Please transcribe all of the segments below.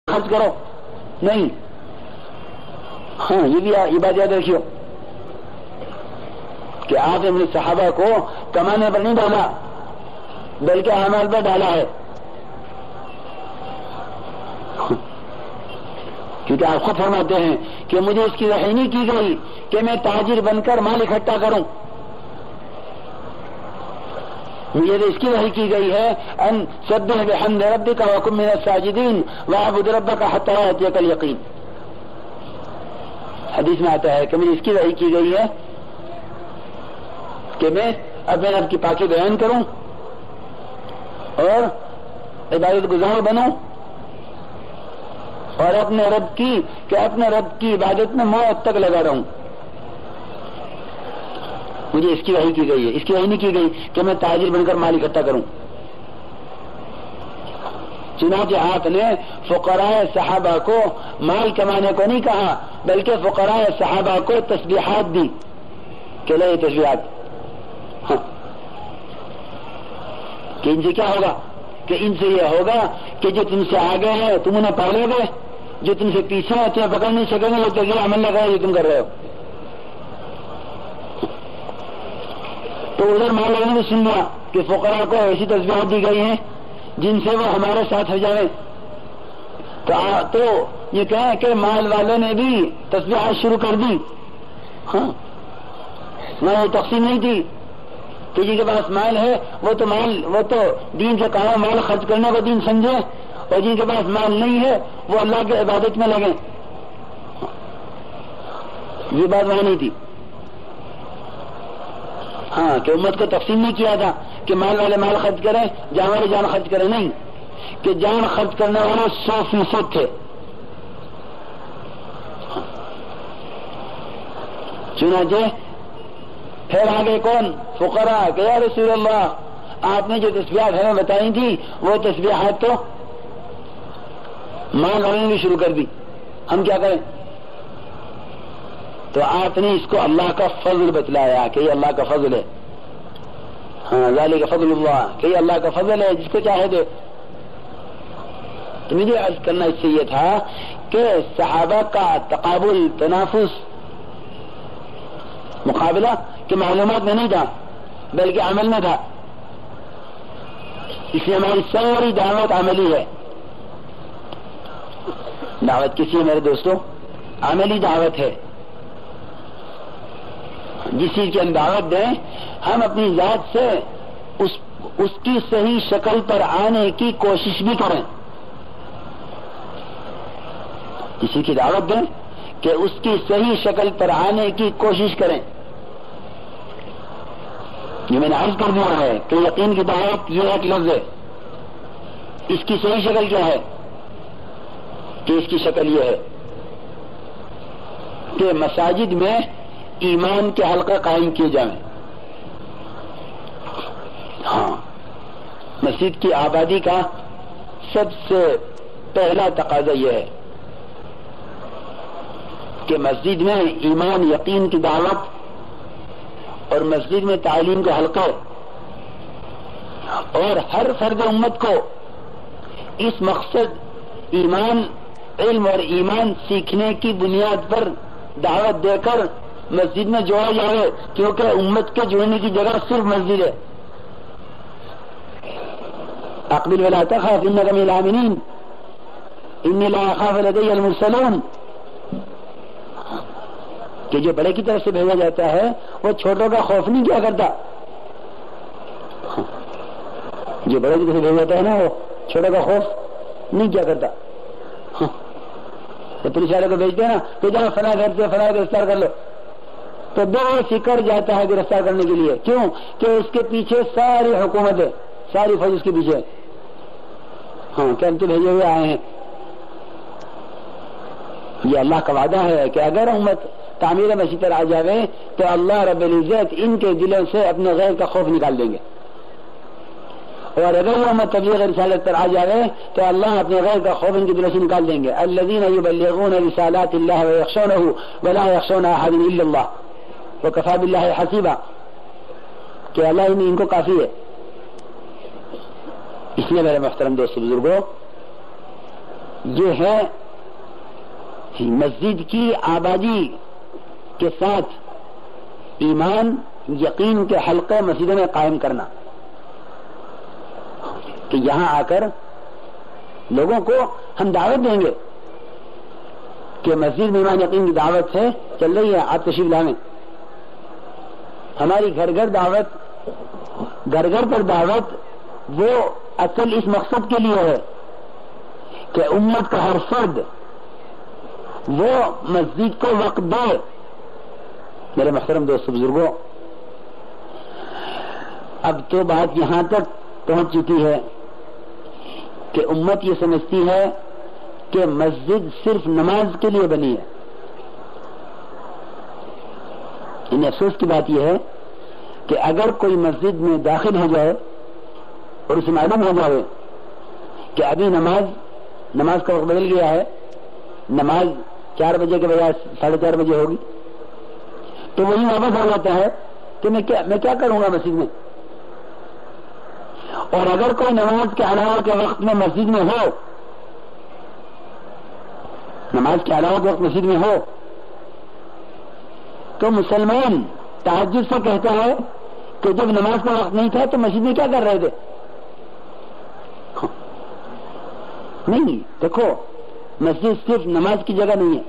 خرچ کرو نہیں. ہاں یہ بھی یہ بات یاد رکھیو کہ آپ نے صحابہ کو کمانے پر نہیں ڈالا بلکہ اعمال پر ڈالا ہے، کیونکہ آپ خود فرماتے ہیں کہ مجھے اس کی وحی نہیں کی گئی کہ میں تاجر بن کر مال اکٹھا کروں، مجھے اس کی وحی کی گئی ہے ان سبح بحمد ربک وکن من الساجدین واعبد ربک حتی یأتیک الیقین. حدیث میں آتا ہے کہ مجھے اس کی وحی کی گئی ہے کہ میں اپنے رب کی پاکی بیان کروں اور عبادت گزار بنوں اور اپنے رب کی عبادت میں موت تک لگا رہوں. مجھے اس کی وحی کی گئی ہے، اس کی وحی نہیں کی گئی کہ میں تاجر بن کر مال اکٹھا کروں. چنانچہ آپ نے فقراء صحابہ کو مال کمانے کو نہیں کہا بلکہ فقراء صحابہ کو تسبیحات دی کہ لے تسبیحات. ہاں کہ ان سے کیا ہوگا کہ ان سے یہ ہوگا کہ جو تم سے آگے ہیں تم انہیں پالو گے، جو تم سے پیچھے ہیں تمہیں پکڑ نہیں سکیں گے، وہ تغیر عمل نہ کرو جو تم کر رہے ہو. تو ادھر مولانا نے سن لیا کہ فقراء کو ایسی تسبیحات دی گئی ہیں جن سے وہ ہمارے ساتھ ہو جائیں، تو یہ کہیں کہ مال والوں نے بھی تسبیحات شروع کر دی. ہاں نہ وہ تقسیم نہیں تھی کہ جن کے پاس مال ہے وہ تو دین سے کہا مال خرچ کرنے کو دین سمجھے، اور جن کے پاس مال نہیں ہے وہ اللہ کی عبادت میں لگے. یہ بات وہاں نہیں تھی. ہاں کہ امت کو تقسیم نہیں کیا تھا کہ مال والے مال خرچ کریں جان والے جان خرچ کریں، نہیں کہ جان خرچ کرنے والے 100% تھے. چنانچہ پھر آگے کون فقراء کہ یا رسول اللہ آپ نے جو تسبیحات ہمیں بتائی تھی وہ تسبیحات تو مال والوں نے بھی شروع کر دی، ہم کیا کریں؟ تو آپ نے اس کو اللہ کا فضل بتلایا کہ یہ اللہ کا فضل ہے. ہاں ذالک فضل اللہ کہ یہ اللہ کا فضل ہے جس کو چاہے دے. تو مجھے عرض کرنا اس سے یہ تھا کہ صحابہ کا تقابل تنافس مقابلہ کہ معلومات میں نہیں تھا بلکہ عمل میں تھا. اس لیے ہماری ساری دعوت عملی ہے. دعوت کسی ہے میرے دوستوں؟ عملی دعوت ہے. جس چیز کی ہم دعوت دیں ہم اپنی ذات سے اس کی صحیح شکل پر آنے کی کوشش بھی کریں. کسی کی دعوت دیں کہ اس کی صحیح شکل پر آنے کی کوشش کریں. یہ میں نے عرض کر دیا ہے کہ یقین کی دعوت یہ ایک لفظ ہے. اس کی صحیح شکل کیا ہے کہ اس کی شکل یہ ہے کہ مساجد میں ایمان کے حلقہ قائم کیے جائیں. ہاں مسجد کی آبادی کا سب سے پہلا تقاضا یہ ہے کہ مسجد میں ایمان یقین کی دعوت اور مسجد میں تعلیم کے حلقے اور ہر فرد امت کو اس مقصد ایمان علم اور ایمان سیکھنے کی بنیاد پر دعوت دے کر مسجد میں جوڑا جائے، کیونکہ امت کے جوڑنے کی جگہ صرف مسجد ہے. اقبل ولا تخف انك من الامنين اني لا اخاف لدي المرسلون. کہ جو بڑے کی طرف سے بھیجا جاتا ہے وہ چھوٹوں کا خوف نہیں کیا کرتا. جو بڑے کی طرف سے بھیجا جاتا ہے نا وہ چھوٹوں کا خوف نہیں کیا کرتا. تو پولیس والے کو بھیجتے ہیں نا کہ جہاں فلاں گھر سے فلاں گرفتار کر لو تو دو سکڑ جاتا ہے گرفتار کرنے کے لیے. کیوں کہ اس کے پیچھے ساری حکومت ہے، ساری فوج اس کے پیچھے. ہاں کہ ہم تو بھیجے ہوئے آئے ہیں. یہ اللہ کا وعدہ ہے کہ اگر امت تعمیر مسجد پر آ جاوے تو اللہ رب العزت ان کے دلوں سے اپنے غیر کا خوف نکال دیں گے، اور اگر وہ امت تبلیغ رسالت پر آ جاوے تو اللہ اپنے غیر کا خوف ان کے دلوں سے نکال دیں گے. الذین یبلغون رسالات اللہ ویخشونہ ولا یخشون احدا الا اللہ وکفی باللہ حسیبا. کہ اللہ ان کو کافی ہے. اس لیے میرے محترم دوست بزرگوں یہ ہے مسجد کی آبادی کے ساتھ ایمان یقین کے حلقے مسجدوں میں قائم کرنا، کہ یہاں آ کر لوگوں کو ہم دعوت دیں گے کہ مسجد میں ایمان یقین کی دعوت ہے چل رہی ہے، آپ تشریف لائیں۔ ہماری گھر گھر دعوت، گھر گھر پر دعوت وہ اصل اس مقصد کے لیے ہے کہ امت کا ہر فرد وہ مسجد کو وقت دے۔ میرے محترم دوستو بزرگوں، اب تو بات یہاں تک پہنچ چکی ہے کہ امت یہ سمجھتی ہے کہ مسجد صرف نماز کے لیے بنی ہے۔ ان افسوس کی بات یہ ہے کہ اگر کوئی مسجد میں داخل ہو جائے اور اسے معلوم ہو جائے کہ ابھی نماز کا وقت بدل گیا ہے، نماز 4 بجے کے بجائے 4:30 بجے ہوگی، تو وہی واپس آ جاتا ہے کہ میں کیا کروں گا مسجد میں۔ اور اگر کوئی نماز کے علاوہ کے وقت میں مسجد میں ہو، نماز کے علاوہ کے وقت مسجد میں ہو، تو مسلمان تعجب سے کہتا ہے کہ جب نماز کا وقت نہیں تھا تو مسجد میں کیا کر رہے تھے؟ نہیں، دیکھو مسجد صرف نماز کی جگہ نہیں ہے،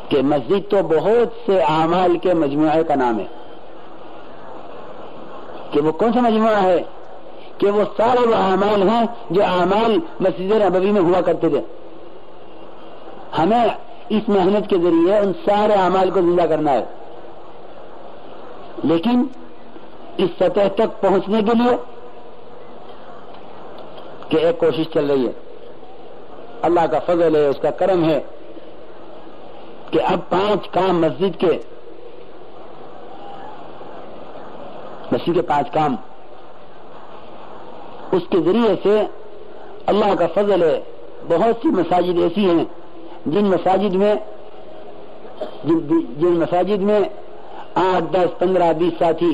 کہ مسجد تو بہت سے اعمال کے مجموعے کا نام ہے۔ کہ وہ کون سا مجموعہ ہے؟ کہ وہ سارے وہ اعمال ہیں جو اعمال مسجد نبوی میں ہوا کرتے تھے۔ ہمیں اس محنت کے ذریعے ان سارے اعمال کو زندہ کرنا ہے، لیکن اس سطح تک پہنچنے کے لیے کہ ایک کوشش چل رہی ہے، اللہ کا فضل ہے، اس کا کرم ہے کہ اب 5 کام مسجد کے 5 کام اس کے ذریعے سے اللہ کا فضل ہے۔ بہت سی مساجد ایسی ہیں جن مساجد میں 8، 10، 15، 20 ساتھی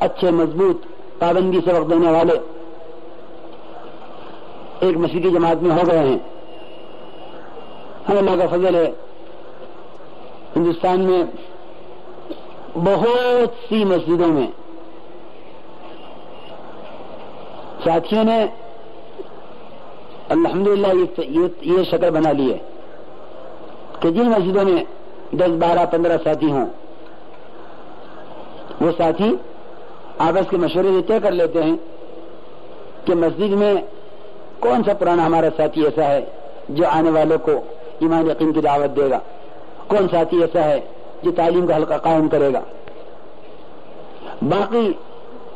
اچھے مضبوط پابندی سے وقت دینے والے ایک مسجد کی جماعت میں ہو گئے ہیں۔ ہم اللہ کا فضل ہے، ہندوستان میں بہت سی مسجدوں میں ساتھیوں نے الحمدللہ یہ شکل بنا لی ہے کہ جن مسجدوں میں 10، 12، 15 ساتھی ہوں، وہ ساتھی آپس کے مشورے سے طے کر لیتے ہیں کہ مسجد میں کون سا پرانا ہمارا ساتھی ایسا ہے جو آنے والوں کو ایمان یقین کی دعوت دے گا، کون ساتھی ایسا ہے جو تعلیم کا حلقہ قائم کرے گا، باقی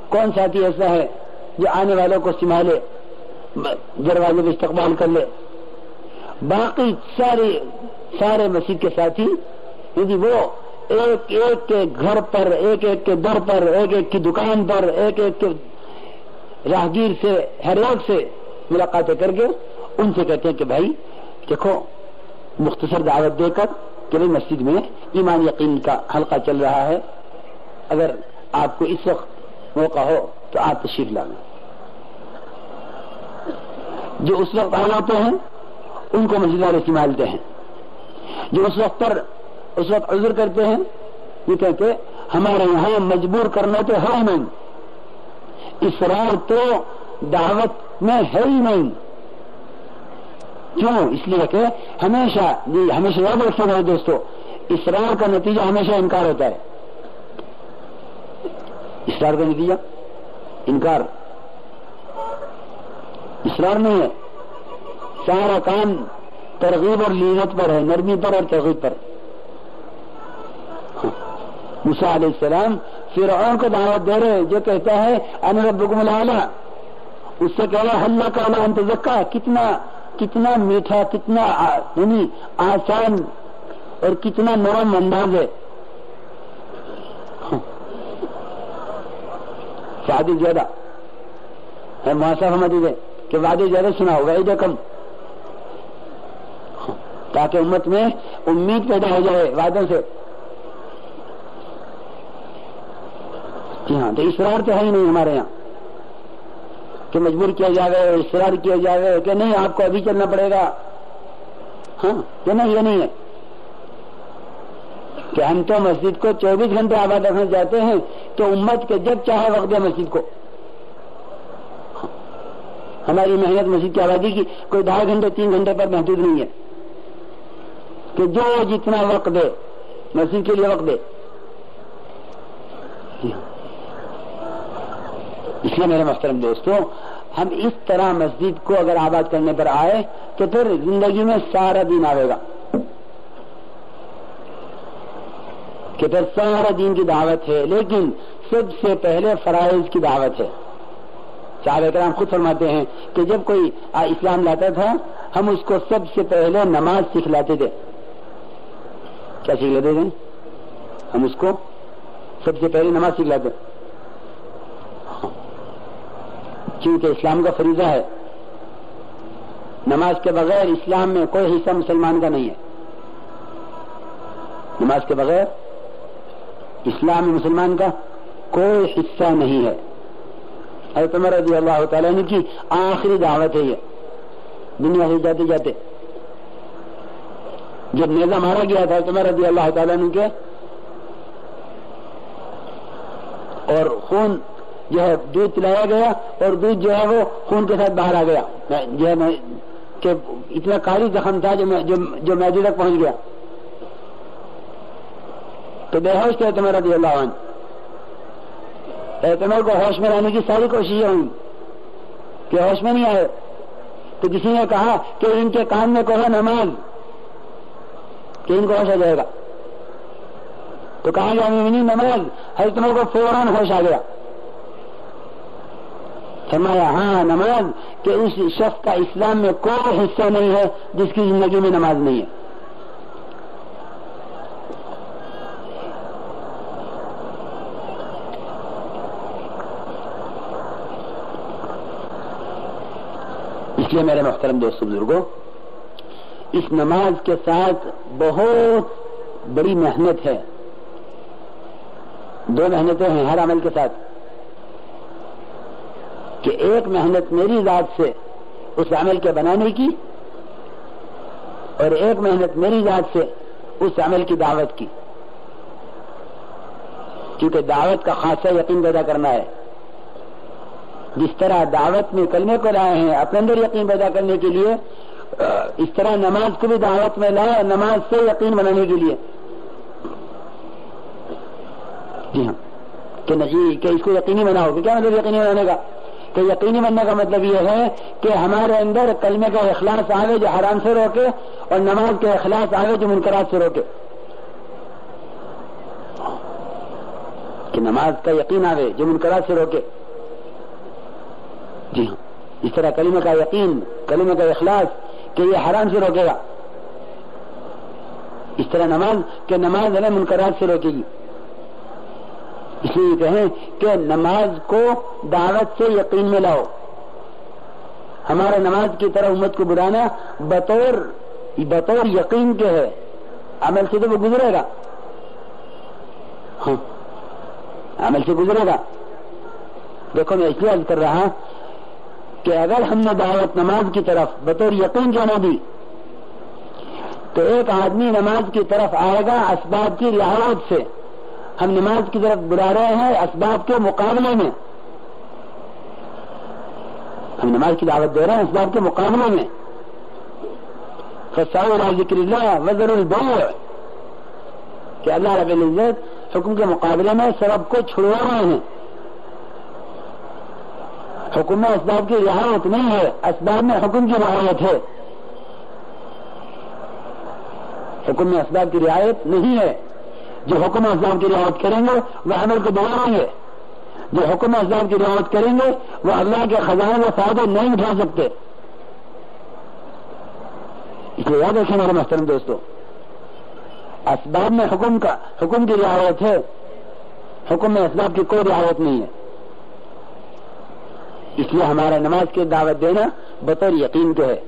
کون ساتھی ایسا ہے جو آنے والوں کو سنبھالے، دروازے پہ استقبال کر لے، باقی سارے مسجد کے ساتھی یعنی وہ ایک ایک کے گھر پر، ایک ایک کے در پر، ایک ایک کی دکان پر، ایک ایک کے راہگیر سے، ہر ایک سے ملاقاتیں کر کے ان سے کہتے ہیں کہ بھائی دیکھو، مختصر دعوت دے کر کہ بھائی مسجد میں ایمان یقین کا حلقہ چل رہا ہے، اگر آپ کو اس وقت موقع ہو تو آپ تشریف لائیں۔ جو اس وقت آ جاتے ہیں ان کو مسجد والے سنبھالتے ہیں، جو اس وقت عذر کرتے ہیں یہ کہتے ہمارے یہاں مجبور کرنا تو ہے ہی نہیں، اصرار تو دعوت میں ہے ہی نہیں۔ کیوں؟ اس لیے کہ ہمیشہ یاد رکھنا ہے دوستو، اصرار کا نتیجہ ہمیشہ انکار ہوتا ہے۔ اصرار کا نتیجہ انکار، اصرار نہیں ہے۔ سارا کام ترغیب اور لینت پر ہے، نرمی پر اور ترغیب پر۔ موسیٰ علیہ السلام فرعون کو دعوت دے رہے جو کہتا ہے انا ربکم الاعلی، اس سے کہہ رہا حل لک الا ان تزکا، کتنا میٹھا، کتنا آسان اور کتنا نرم انداز ہے۔ وعدے زیادہ ہے، محاسب ہماری ہے کہ وعدے زیادہ سنا ہوگا وعدے کم، تاکہ امت میں امید پیدا ہو جائے وعدوں سے۔ جی ہاں، تو اصرار تو ہے ہی نہیں ہمارے یہاں، کہ مجبور کیا جائے، اصرار کیا جائے کہ نہیں آپ کو ابھی چلنا پڑے گا. ہاں یہ نہیں ہے کہ ہم تو مسجد کو 24 گھنٹے آباد رکھنا چاہتے ہیں تو امت کے جب چاہے وقت دے مسجد کو. ہماری محنت مسجد کی آبادی کی کوئی 2.5 گھنٹے 3 گھنٹے پر محدود نہیں ہے کہ جو جتنا وقت دے مسجد کے لیے وقت دے. اس لیے میرے محترم دوستوں، ہم اس طرح مسجد کو اگر آباد کرنے پر آئے تو پھر زندگی میں سارا دین آئے گا، کہ پھر سارا دین کی دعوت ہے. لیکن سب سے پہلے فرائض کی دعوت ہے. صحابہ کرام خود فرماتے ہیں کہ جب کوئی اسلام لاتا تھا ہم اس کو سب سے پہلے نماز سکھلاتے تھے. کیا سکھلاتے تھے؟ ہم اس کو سب سے پہلے نماز سکھلاتے، کیونکہ اسلام کا فریضہ ہے. نماز کے بغیر اسلام میں کوئی حصہ مسلمان کا نہیں ہے. نماز کے بغیر اسلام میں مسلمان کا کوئی حصہ نہیں ہے. حضرت عمر رضی اللہ تعالیٰ عنہ کی آخری دعوت ہے یہ دنیا سے جاتے جاتے. جب نیزہ مارا گیا تھا حضرت عمر رضی اللہ تعالیٰ عنہ کے، اور خون جو ہے دودھ پلایا گیا اور دودھ جو ہے وہ خون کے ساتھ باہر آ گیا، جو ہے کہ اتنا کاری زخم تھا جو معدے تک پہنچ گیا، تو بے ہوش تھے عمر رضی اللہ عنہ. عمر کو ہوش میں لانے کی ساری کوششیں ہوئی کہ ہوش میں نہیں آئے. تو کسی نے کہا کہ ان کے کان میں کہو نماز کہ ان کو ہوش آ جائے گا. تو کہا گیا نماز. حضرت عمر کو فوراً ہوش آ گیا. فرمایا ہاں نماز، کہ اس شخص کا اسلام میں کوئی حصہ نہیں ہے جس کی زندگی میں نماز نہیں ہے. اس لیے میرے محترم دوست بزرگوں، اس نماز کے ساتھ بہت بڑی محنت ہے. 2 محنتیں ہیں ہر عمل کے ساتھ، کہ ایک محنت میری ذات سے اس عمل کے بنانے کی، اور ایک محنت میری ذات سے اس عمل کی دعوت کی. کیونکہ دعوت کا خاصہ یقین پیدا کرنا ہے. جس طرح دعوت میں کلمے کو لائے ہیں اپنے اندر یقین پیدا کرنے کے لیے، اس طرح نماز کو بھی دعوت میں لائے نماز سے یقین بنانے کے لیے. جی ہاں، کہ اس کو یقینی بناؤ. کہ کیا مطلب یقینی بنانے کا؟ کہ یقینی بننے کا مطلب یہ ہے کہ ہمارے اندر کلمے کا اخلاص آوے جو حرام سے روکے، اور نماز کا اخلاص آوے جو منکرات سے روکے. کہ نماز کا یقین آوے جو منکرات سے روکے. جی ہاں، اس طرح کلمے کا یقین، کلمے کا اخلاص کہ یہ حرام سے روکے گا. اس طرح نماز کہ نماز ہمیں منکرات سے روکے گی. اس لیے کہیں کہ نماز کو دعوت سے یقین میں لاؤ. ہمارا نماز کی طرح امت کو بلانا بطور یقین کے ہے. عمل سے تو وہ گزرے گا، ہاں عمل سے گزرے گا. دیکھو میں اس لیے عرض کر رہا کہ اگر ہم نے دعوت نماز کی طرف بطور یقین جو نہ دی، تو ایک آدمی نماز کی طرف آئے گا اسباب کی رعایت سے. ہم نماز کی طرف بلا رہے ہیں اسباب کے مقابلے میں. ہم نماز کی دعوت دے رہے ہیں اسباب کے مقابلے میں. فَاسْتَعِينُوا عَلَىٰ ذِكْرِ اللَّهِ وَذَرُوا الْبَيْعَ، کہ اللہ رب العزت حکم کے مقابلے میں سبب کو چھڑوا رہے ہیں. حکم میں اسباب کی رعایت نہیں ہے، اسباب میں حکم کی رعایت ہے. حکم میں اسباب کی رعایت نہیں ہے. جو حکم اسباب کی رعایت کریں گے وہ عمل کو دوڑیں گے. جو حکم اسباب کی رعایت کریں گے وہ اللہ کے خزانے و فائدے نہیں اٹھا سکتے. اس لیے یاد رکھیں میرے محترم دوستو، اسباب میں حکم کی رعایت ہے، حکم میں اسباب کی کوئی رعایت نہیں ہے. اس لیے ہمارا نماز کی دعوت دینا بطور یقین کے ہے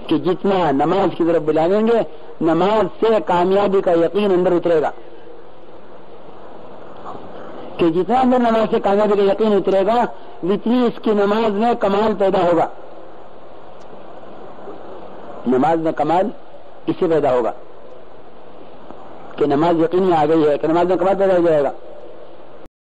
کہ جتنا نماز کی طرف بلائیں گے نماز سے کامیابی کا یقین اندر اترے گا. کہ جتنا اندر نماز سے کامیابی کا یقین اترے گا اتنی اس کی نماز میں کمال پیدا ہوگا. نماز میں کمال اس سے پیدا ہوگا کہ نماز یقینی آ گئی ہے کہ نماز میں کمال پیدا ہو جائے گا.